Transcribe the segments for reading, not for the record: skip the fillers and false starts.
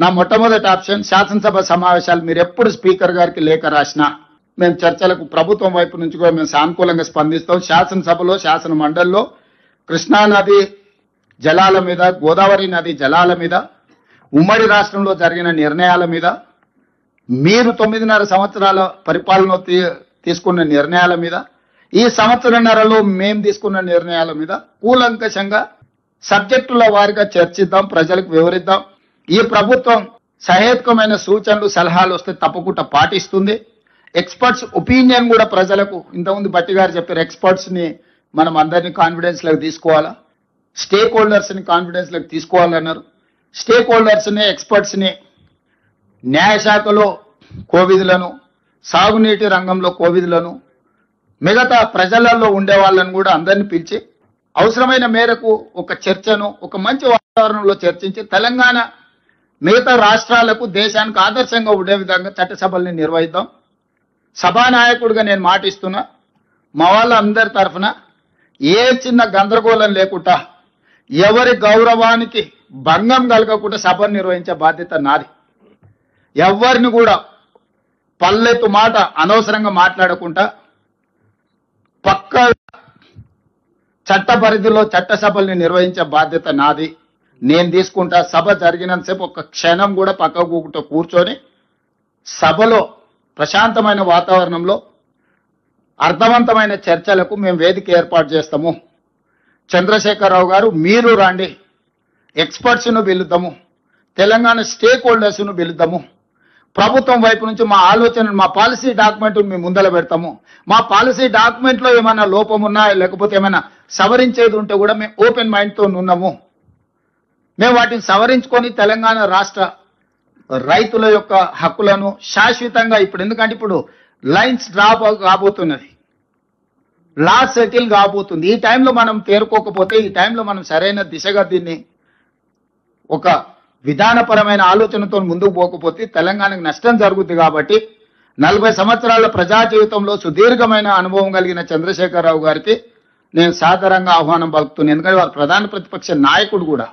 నా మొట్టమొదటి ఆప్షన్ శాసనసభ సమావేశాలు మీరు ఎప్పుడు స్పీకర్ గారికి లేఖ రాసినా మేము చర్చలకు ప్రభుత్వం వైపు నుంచి కూడా మేము సానుకూలంగా స్పందిస్తాం. శాసనసభలో శాసన మండలిలో కృష్ణానది జలాల మీద, గోదావరి నది జలాల మీద, ఉమ్మడి రాష్ట్రంలో జరిగిన నిర్ణయాల మీద, మీరు 9.5 సంవత్సరాల పరిపాలన తీసుకున్న నిర్ణయాల మీద, ఈ సంవత్సరన్నరలో మేము తీసుకున్న నిర్ణయాల మీద కూలంకషంగా సబ్జెక్టుల వారిగా చర్చిద్దాం, ప్రజలకు వివరిద్దాం. ఈ ప్రభుత్వం సహేతుకమైన సూచనలు సలహాలు వస్తే తప్పకుండా పాటిస్తుంది. ఎక్స్పర్ట్స్ ఒపీనియన్ కూడా ప్రజలకు ఇంతకుముందు బట్టి గారు చెప్పారు, ఎక్స్పర్ట్స్ ని మనం అందరినీ కాన్ఫిడెన్స్ లోకి తీసుకోవాలా, స్టేక్ హోల్డర్స్ ని కాన్ఫిడెన్స్ లోకి తీసుకోవాలన్నారు. స్టేక్ హోల్డర్స్ ని, ఎక్స్పర్ట్స్ ని, న్యాయశాఖలో కోవిధులను, సాగునీటి రంగంలో కోవిధులను, మిగతా ప్రజలలో ఉండే వాళ్ళని కూడా అందరినీ పిలిచి అవసరమైన మేరకు ఒక చర్చను ఒక మంచి వాతావరణంలో చర్చించి తెలంగాణ మిగతా రాష్ట్రాలకు, దేశానికి ఆదర్శంగా ఉండే విధంగా చట్టసభల్ని నిర్వహిద్దాం. సభానాయకుడిగా నేను మాటిస్తున్నా, మా వాళ్ళందరి తరఫున ఏ చిన్న గందరగోళం లేకుండా, ఎవరి గౌరవానికి భంగం కలగకుండా సభను నిర్వహించే బాధ్యత నాది. ఎవరిని కూడా పల్లెత్తు మాట అనవసరంగా మాట్లాడకుండా పక్క చట్ట పరిధిలో చట్టసభల్ని నిర్వహించే బాధ్యత నాది. నేను తీసుకుంటా. సభ జరిగినంతసేపు ఒక్క క్షణం కూడా పక్కకు కూర్చొని సభలో ప్రశాంతమైన వాతావరణంలో అర్థవంతమైన చర్చలకు మేము వేదిక ఏర్పాటు చేస్తాము. చంద్రశేఖరరావు గారు మీరు రండి, ఎక్స్పర్ట్స్ను పిలుద్దాము, తెలంగాణ స్టేక్ హోల్డర్స్ను పిలుద్దాము, ప్రభుత్వం వైపు నుంచి మా ఆలోచన, మా పాలసీ డాక్యుమెంట్ మేము ముందర పెడతాము. మా పాలసీ డాక్యుమెంట్లో ఏమైనా లోపం ఉన్నా లేకపోతే ఏమైనా సవరించేది ఉంటే కూడా మేము ఓపెన్ మైండ్తో ఉన్నాము. మేము వాటిని సవరించుకొని తెలంగాణ రాష్ట్ర రైతుల యొక్క హక్కులను శాశ్వతంగా ఎందుకంటే ఇప్పుడు లైన్స్ డ్రాప్ కాబోతున్నది, లా సెటిల్ కాబోతుంది. ఈ టైంలో మనం తేరుకోకపోతే, ఈ టైంలో మనం సరైన దిశగా దీన్ని ఒక విధానపరమైన ఆలోచనతో ముందుకు పోకపోతే తెలంగాణకు నష్టం జరుగుతుంది. కాబట్టి 40 సంవత్సరాల ప్రజా జీవితంలో సుదీర్ఘమైన అనుభవం కలిగిన చంద్రశేఖరరావు గారికి నేను సాదరంగా ఆహ్వానం పలుకుతున్నాను. ఎందుకంటే వారు ప్రధాన ప్రతిపక్ష నాయకుడు కూడా.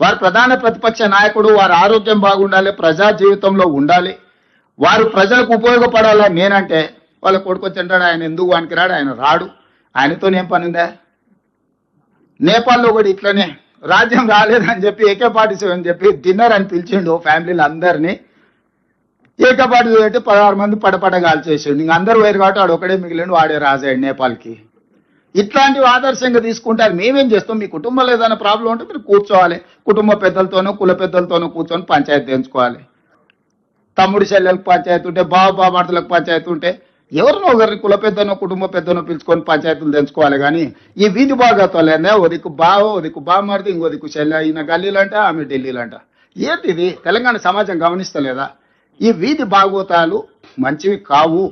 వారు ప్రధాన ప్రతిపక్ష నాయకుడు, వారి ఆరోగ్యం బాగుండాలి, ప్రజా జీవితంలో ఉండాలి, వారు ప్రజలకు ఉపయోగపడాలి. నేనంటే వాళ్ళ కొడుకు వచ్చి అంటాడు, ఆయన ఎందుకు వానికి రాడు, ఆయన రాడు, ఆయనతో ఏం పని ఉందా. నేపాల్లో కూడా ఇట్లనే రాజ్యం రాలేదని చెప్పి AK-47 అని చెప్పి డిన్నర్ అని పిలిచిండు ఫ్యామిలీలు అందరినీ. AK-47 పెట్టి 16 మంది పడపడ కాల్చేసిండు. ఇంక అందరూ వేరు కాబట్టి వాడు ఒకడే మిగిలిండు, వాడే రాజాడు నేపాల్కి. ఇట్లాంటివి ఆదర్శంగా తీసుకుంటారు. మేమేం చేస్తాం, మీ కుటుంబంలో ఏదైనా ప్రాబ్లం ఉంటే మీరు కూర్చోవాలి, కుటుంబ పెద్దలతోనో కుల పెద్దలతోనో కూర్చొని పంచాయతీ తెంచుకోవాలి. తమ్ముడి చెల్లెలకు పంచాయతీ ఉంటే, బావబామర్దులకు పంచాయతీ ఉంటే ఎవరినో ఒకరిని కుల పెద్దనో కుటుంబ పెద్దనో పిలుచుకొని పంచాయతీలు తెంచుకోవాలి. కానీ ఈ వీధి భాగత్వాలనే ఓ దిక్కు బావ, ఓ దిక్కు బామర్ది, ఇంకో దిక్కు చెల్లె, ఈయన గల్లీలంట, ఆమె ఢిల్లీలంట. ఏంటి ఇది? తెలంగాణ సమాజం గమనిస్తలేదా? ఈ వీధి భాగవతాలు మంచివి కావు.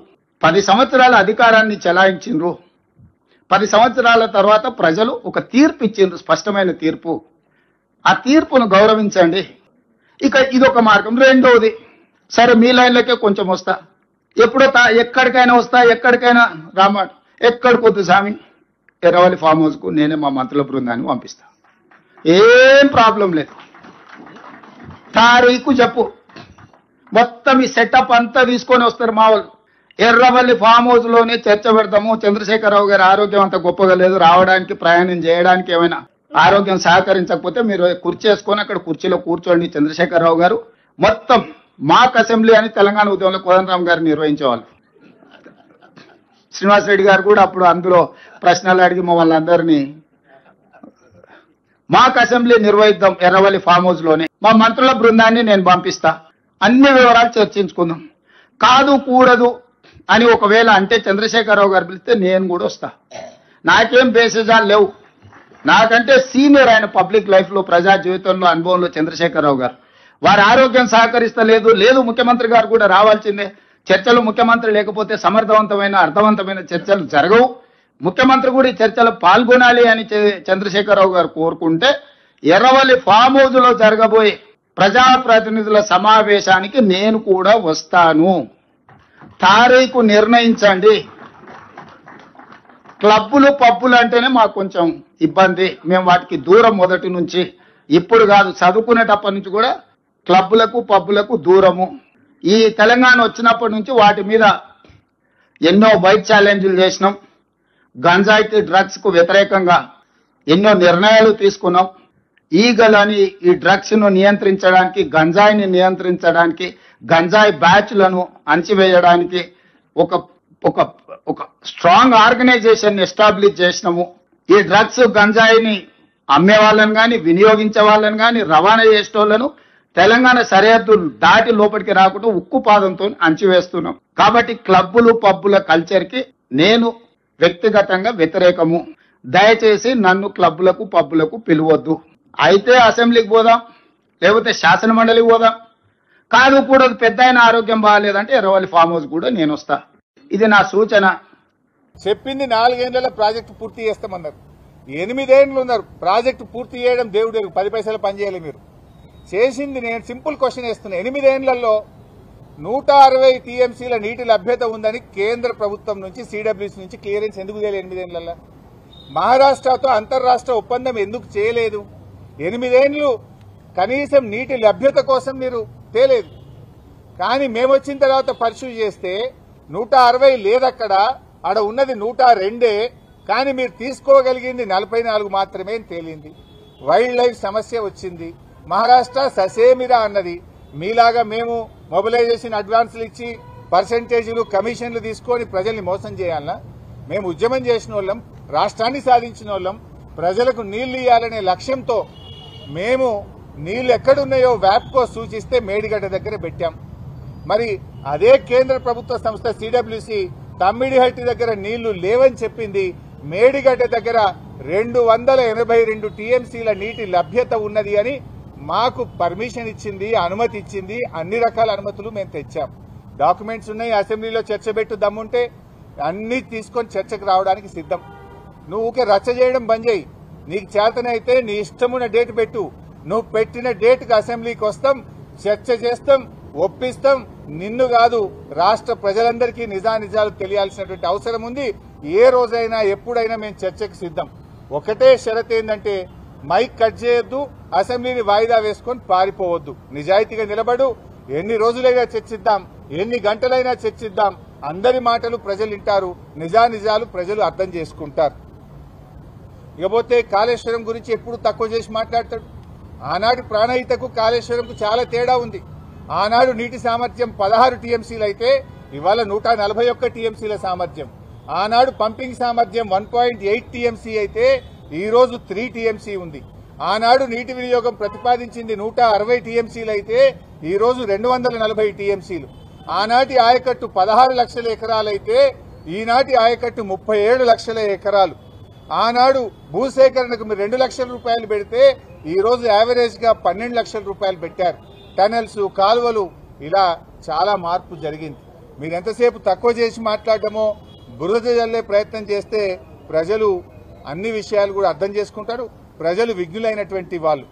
10 సంవత్సరాల అధికారాన్ని చెలాయించిండ్రు. 10 సంవత్సరాల తర్వాత ప్రజలు ఒక తీర్పు ఇచ్చిండ్రు, స్పష్టమైన తీర్పు. ఆ తీర్పును గౌరవించండి. ఇక ఇదొక మార్గం. రెండవది, సరే మీ లైన్లకే కొంచెం వస్తా, ఎప్పుడో ఎక్కడికైనా వస్తా, ఎక్కడికైనా రామాట, ఎక్కడికి వద్దు స్వామి, ఎర్రవల్లి ఫామ్ హౌస్కు నేనే మా మంత్రుల బృందాన్ని పంపిస్తా, ఏం ప్రాబ్లం లేదు. తారీఖు చెప్పు, మొత్తం ఈ సెటప్ అంతా తీసుకొని వస్తారు మా వాళ్ళు. ఎర్రవల్లి ఫామ్ హౌస్ లోనే చర్చ పెడతాము. చంద్రశేఖరరావు గారి ఆరోగ్యం అంత గొప్పగా లేదు, రావడానికి ప్రయాణం చేయడానికి ఏమైనా ఆరోగ్యం సహకరించకపోతే మీరు కుర్చీ వేసుకొని అక్కడ కుర్చీలో కూర్చోండి. చంద్రశేఖరరావు గారు మొత్తం మాక్ అసెంబ్లీ అని తెలంగాణ ఉద్యమంలో కోదండరామ్ గారు నిర్వహించేవాళ్ళు. శ్రీనివాస్ రెడ్డి గారు కూడా అప్పుడు అందులో ప్రశ్నలు అడిగి మమ్మల్ని అందరినీ మాక్ అసెంబ్లీ నిర్వహిద్దాం ఎర్రవల్లి ఫామ్ హౌస్ లోనే, మా మంత్రుల బృందాన్ని నేను పంపిస్తా, అన్ని వివరాలు చర్చించుకుందాం. కాదు కూడదు అని ఒకవేళ అంటే చంద్రశేఖరరావు గారు పిలిస్తే నేను కూడా వస్తా. నాకేం బేసిజాలు లేవు. నాకంటే సీనియర్ ఆయన పబ్లిక్ లైఫ్ లో, ప్రజా జీవితంలో, అనుభవంలో చంద్రశేఖరరావు గారు. వారి ఆరోగ్యం సహకరిస్తలేదు, లేదు ముఖ్యమంత్రి గారు కూడా రావాల్సిందే. చర్చలు ముఖ్యమంత్రి లేకపోతే సమర్థవంతమైన అర్థవంతమైన చర్చలు జరగవు. ముఖ్యమంత్రి కూడా ఈ చర్చలో పాల్గొనాలి అని చంద్రశేఖరరావు గారు కోరుకుంటే ఎర్రవల్లి ఫామ్ హౌస్ లో జరగబోయే ప్రజాప్రతినిధుల సమావేశానికి నేను కూడా వస్తాను. తారీఖు నిర్ణయించండి. క్లబ్బులు పబ్బులు అంటేనే మాకు కొంచెం ఇబ్బంది, మేము వాటికి దూరం మొదటి నుంచి. ఇప్పుడు కాదు, చదువుకునేటప్పటి నుంచి కూడా క్లబ్బులకు పబ్బులకు దూరము. ఈ తెలంగాణ వచ్చినప్పటి నుంచి వాటి మీద ఎన్నో వైట్ ఛాలెంజ్లు చేసినాం. గంజాయికి డ్రగ్స్ కు వ్యతిరేకంగా ఎన్నో నిర్ణయాలు తీసుకున్నాం. ఈగలని ఈ డ్రగ్స్ ను నియంత్రించడానికి, గంజాయిని నియంత్రించడానికి, గంజాయి బ్యాచ్లను అణచివేయడానికి ఒక ఒక ఒక స్ట్రాంగ్ ఆర్గనైజేషన్ ఎస్టాబ్లిష్ చేసినాము. ఈ డ్రగ్స్ గంజాయిని అమ్మే వాళ్ళని కానీ, వినియోగించే వాళ్ళని కానీ, రవాణా చేసేటోళ్లను తెలంగాణ సరిహద్దులు దాటి లోపలికి రాకుండా ఉక్కు పాదంతో అణచివేస్తున్నాం. కాబట్టి క్లబ్బులు పబ్బుల కల్చర్ కి నేను వ్యక్తిగతంగా వ్యతిరేకము. దయచేసి నన్ను క్లబ్బులకు పబ్బులకు పిలవద్దు. అయితే అసెంబ్లీకి పోదాం, లేకపోతే శాసన మండలికి పోదాం. కాదు కూడా పెద్ద ఆయన ఆరోగ్యం బాగాలేదంటే ఎర్రవల్లి ఫామ్ హౌస్ కూడా నేను వస్తా. ఇది నా సూచన. చెప్పింది 4 ఏళ్లలో ప్రాజెక్టు పూర్తి చేస్తామన్నారు. 8 ఏళ్ళు ఉన్నారు. ప్రాజెక్టు పూర్తి చేయడం దేవుడు 10 పైసలు పనిచేయాలి. మీరు చేసింది, నేను సింపుల్ క్వశ్చన్ వేస్తున్నా, 8 ఏళ్లలో 160 టీఎంసీల నీటి లభ్యత ఉందని కేంద్ర ప్రభుత్వం నుంచి, సిడబ్ల్యూసీ నుంచి క్లియరెన్స్ ఎందుకు చేయలేదు? 8 ఏళ్లలో మహారాష్ట్రతో అంతర్రాష్ట్ర ఒప్పందం ఎందుకు చేయలేదు? 8 ఏళ్లు కనీసం నీటి లభ్యత కోసం మీరు తేలేదు. కానీ మేము వచ్చిన తర్వాత పరిశూ చేస్తే 160 లేదక్కడ, ఆడ ఉన్నది 102. కానీ మీరు తీసుకోగలిగింది 44 మాత్రమే తేలింది. వైల్డ్ లైఫ్ సమస్య వచ్చింది. మహారాష్ట్ర ససేమిరా అన్నది. మీలాగా మేము మొబిలైజేషన్ అడ్వాన్సులు ఇచ్చి పర్సెంటేజీలు కమిషన్లు తీసుకొని ప్రజల్ని మోసం చేయాలన్నా? మేము ఉద్యమం చేసిన వాళ్ళం, రాష్ట్రాన్ని సాధించిన వాళ్ళం, ప్రజలకు నీళ్లు ఇవ్వాలనే లక్ష్యంతో మేము నీళ్లు ఎక్కడున్నాయో వ్యాప్కో సూచిస్తే మేడిగడ్డ దగ్గర పెట్టాం. మరి అదే కేంద్ర ప్రభుత్వ సంస్థ సిడబ్ల్యూసీ తమ్మిడిహట్టి దగ్గర నీళ్లు లేవని చెప్పింది. మేడిగడ్డ దగ్గర 282 టీఎంసీల నీటి లభ్యత ఉన్నది అని మాకు పర్మిషన్ ఇచ్చింది, అనుమతి ఇచ్చింది. అన్ని రకాల అనుమతులు మేము తెచ్చాం. డాక్యుమెంట్స్ ఉన్నాయి. అసెంబ్లీలో చర్చ పెట్టు దమ్ముంటే అన్ని తీసుకొని చర్చకు రావడానికి సిద్ధం. నువ్వు ఊకే రచ్చ చేయడం బంద్ చేయి. నీకు చేతనైతే నీ ఇష్టమున్న డేట్ పెట్టు. నువ్వు పెట్టిన డేట్కి అసెంబ్లీకి వస్తాం, చర్చ చేస్తాం, ఒప్పిస్తాం. నిన్ను కాదు, రాష్ట్ర ప్రజలందరికీ నిజానిజాలు తెలియాల్సినటువంటి అవసరం ఉంది. ఏ రోజైనా ఎప్పుడైనా మేము చర్చకు సిద్ధం. ఒకటే షరత్ ఏంటంటే మైక్ కట్ చేయొద్దు, అసెంబ్లీని వాయిదా వేసుకొని పారిపోవద్దు. నిజాయితీగా నిలబడు. ఎన్ని రోజులైనా చర్చిద్దాం, ఎన్ని గంటలైనా చర్చిద్దాం. అందరి మాటలు ప్రజలు వింటారు, నిజానిజాలు ప్రజలు అర్థం చేసుకుంటారు. ఇకపోతే కాళేశ్వరం గురించి ఎప్పుడు తక్కువ చేసి మాట్లాడతాడు. ఆనాటి ప్రాణహితకు కాళేశ్వరంకు చాలా తేడా ఉంది. ఆనాడు నీటి సామర్థ్యం 16 టీఎంసీలు అయితే ఇవాళ 141 టీఎంసీల సామర్థ్యం. ఆనాడు పంపింగ్ సామర్థ్యం 1.8 టీఎంసీ అయితే ఈ రోజు 3 టీఎంసీ ఉంది. ఆనాడు నీటి వినియోగం ప్రతిపాదించింది 160 టీఎంసీలు అయితే ఈ రోజు 240 టీఎంసీలు. ఆనాటి ఆయకట్టు 16 లక్షల ఎకరాలైతే ఈనాటి ఆయకట్టు 37 లక్షల ఎకరాలు. ఆనాడు భూసేకరణకు మీరు 2 లక్షల రూపాయలు పెడితే ఈ రోజు యావరేజ్ గా 12 లక్షల రూపాయలు పెట్టారు. టనల్స్, కాలువలు, ఇలా చాలా మార్పు జరిగింది. మీరు ఎంతసేపు తక్కువ చేసి మాట్లాడటమో, బురద జల్లే ప్రయత్నం చేస్తే ప్రజలు అన్ని విషయాలు కూడా అర్థం చేసుకుంటారు. ప్రజలు విజ్ఞులైనటువంటి వాళ్ళు.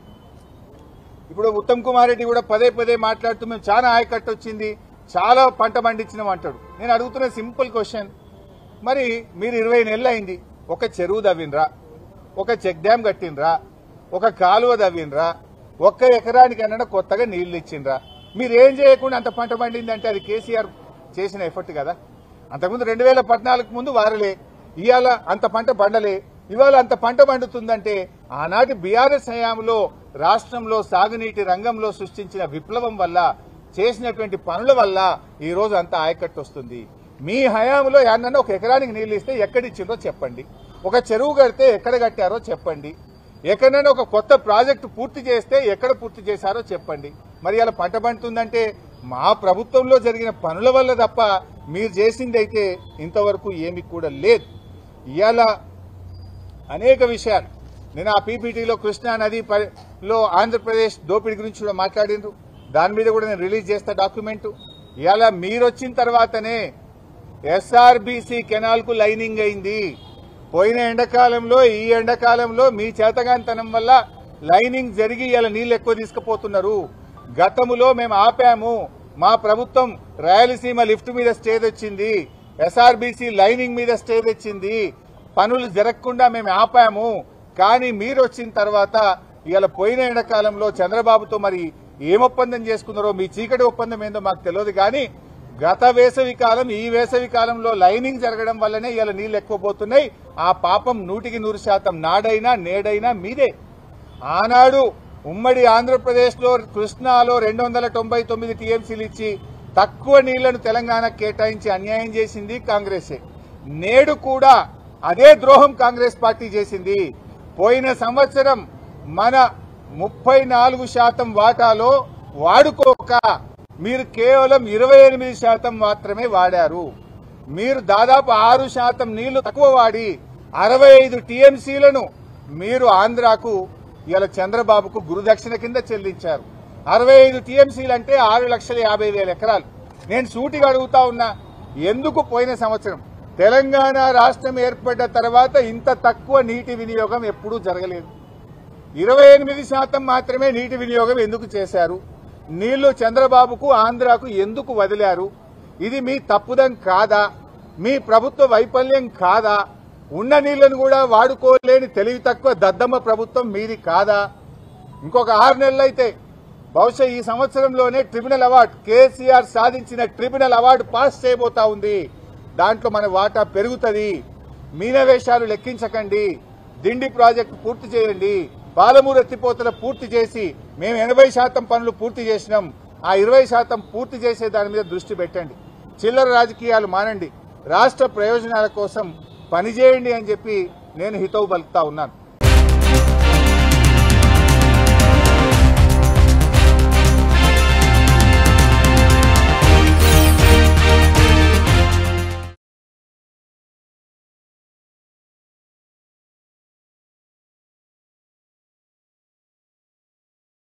ఇప్పుడు ఉత్తమ్ కుమార్ రెడ్డి కూడా పదే పదే మాట్లాడుతూ మేము చాలా ఆయకట్టు వచ్చింది, చాలా పంట పండించినాం అంటాడు. నేను అడుగుతున్న సింపుల్ క్వశ్చన్, మరి మీరు 20 నెలలు అయింది, ఒక చెరువు దవ్వినరా, ఒక చెక్ డ్యామ్ కట్టినరా, ఒక కాలువ దవ్వినరా, ఒక్క ఎకరానికైనా కొత్తగా నీళ్లు ఇచ్చిండ్రా? మీరేం చేయకుండా అంత పంట పండిందంటే అది కేసీఆర్ చేసిన ఎఫర్ట్ కదా. అంతకుముందు 2014 ముందు వారలే, ఇవాళ అంత పంట పండలే, ఇవాళ అంత పంట పండుతుందంటే ఆనాటి బీఆర్ఎస్ హయాంలో రాష్ట్రంలో సాగునీటి రంగంలో సృష్టించిన విప్లవం వల్ల, చేసినటువంటి పనుల వల్ల ఈ రోజు అంత ఆయకట్టు వస్తుంది. మీ హయాంలో ఏమన్నా ఒక ఎకరానికి నీళ్లు ఇస్తే ఎక్కడిచ్చిందో చెప్పండి. ఒక చెరువు కడితే ఎక్కడ కట్టారో చెప్పండి. ఎక్కడైనా ఒక కొత్త ప్రాజెక్టు పూర్తి చేస్తే ఎక్కడ పూర్తి చేశారో చెప్పండి. మరి ఇలా పంట పండుతుందంటే మా ప్రభుత్వంలో జరిగిన పనుల వల్ల తప్ప మీరు చేసింది అయితే ఇంతవరకు ఏమీ కూడా లేదు. ఇవాళ అనేక విషయాలు నేను ఆ పీపీటీలో కృష్ణా నదిలో ఆంధ్రప్రదేశ్ దోపిడీ గురించి కూడా మాట్లాడిండ్రు. దాని మీద కూడా నేను రిలీజ్ చేస్తా డాక్యుమెంట్. ఇవాళ మీరు వచ్చిన తర్వాతనే ఎస్ఆర్బీసీ కెనాల్ కు లైనింగ్ అయింది. పోయిన ఎండాకాలంలో, ఈ ఎండాకాలంలో మీ చేతగానితనం వల్ల లైనింగ్ జరిగి ఇలా నీళ్లు ఎక్కువ తీసుకుపోతున్నారు. గతంలో మేము ఆపాము. మా ప్రభుత్వం రాయలసీమ లిఫ్ట్ మీద స్టే తెచ్చింది, ఎస్ఆర్బీసీ లైనింగ్ మీద స్టే తెచ్చింది. పనులు జరగకుండా మేము ఆపాము. కానీ మీరు వచ్చిన తర్వాత ఇవాళ పోయిన ఎండాకాలంలో చంద్రబాబుతో మరి ఏం ఒప్పందం చేసుకున్నారో, మీ చీకటి ఒప్పందం ఏందో మాకు తెలియదు. కానీ గత వేసవి కాలం, ఈ వేసవి కాలంలో లైనింగ్ జరగడం వల్లనే ఇలా నీళ్లు ఎక్కువ పోతున్నాయి. ఆ పాపం 100% నాడైనా నేడైనా మీదే. ఆనాడు ఉమ్మడి ఆంధ్రప్రదేశ్లో కృష్ణాలో 299 టీఎంసీలు ఇచ్చి తక్కువ నీళ్లను తెలంగాణకు కేటాయించి అన్యాయం చేసింది కాంగ్రెసే. నేడు కూడా అదే ద్రోహం కాంగ్రెస్ పార్టీ చేసింది. పోయిన సంవత్సరం మన 34% వాటాలో వాడుకోక మీరు కేవలం 28% మాత్రమే వాడారు. మీరు దాదాపు 6% నీళ్లు తక్కువ వాడి 65 టీఎంసీలను మీరు ఆంధ్రాకు ఇలా చంద్రబాబుకు గురుదక్షిణ కింద చెల్లించారు. 65 టీఎంసీలు అంటే 6,50,000 ఎకరాలు. నేను సూటిగా అడుగుతా ఉన్నా, ఎందుకు పోయిన సంవత్సరం తెలంగాణ రాష్ట్రం ఏర్పడ్డ తర్వాత ఇంత తక్కువ నీటి వినియోగం ఎప్పుడూ జరగలేదు? 28% మాత్రమే నీటి వినియోగం ఎందుకు చేశారు? నీళ్లు చంద్రబాబుకు ఆంధ్రాకు ఎందుకు వదిలారు? ఇది మీ తప్పుదం కాదా? మీ ప్రభుత్వ వైఫల్యం కాదా? ఉన్న నీళ్లను కూడా వాడుకోలేని తెలివి తక్కువ దద్దమ్మ ప్రభుత్వం మీది కాదా? ఇంకొక 6 నెలలైతే బహుశా ఈ సంవత్సరంలోనే ట్రిబ్యునల్ అవార్డు, కేసీఆర్ సాధించిన ట్రిబ్యునల్ అవార్డు పాస్ చేయబోతా ఉంది. దాంట్లో మన వాటా పెరుగుతుంది. మీనవేశాలు లెక్కించకండి. దిండి ప్రాజెక్టు పూర్తి చేయండి. పాలమూరు ఎత్తిపోతల పూర్తి చేసి మేము 80% పనులు పూర్తి చేసినాం. ఆ 20% పూర్తి చేసే దాని మీద దృష్టి పెట్టండి. చిల్లర రాజకీయాలు మానండి. రాష్ట్ర ప్రయోజనాల కోసం పనిచేయండి అని చెప్పి నేను హితవు పలుకుతా ఉన్నాను.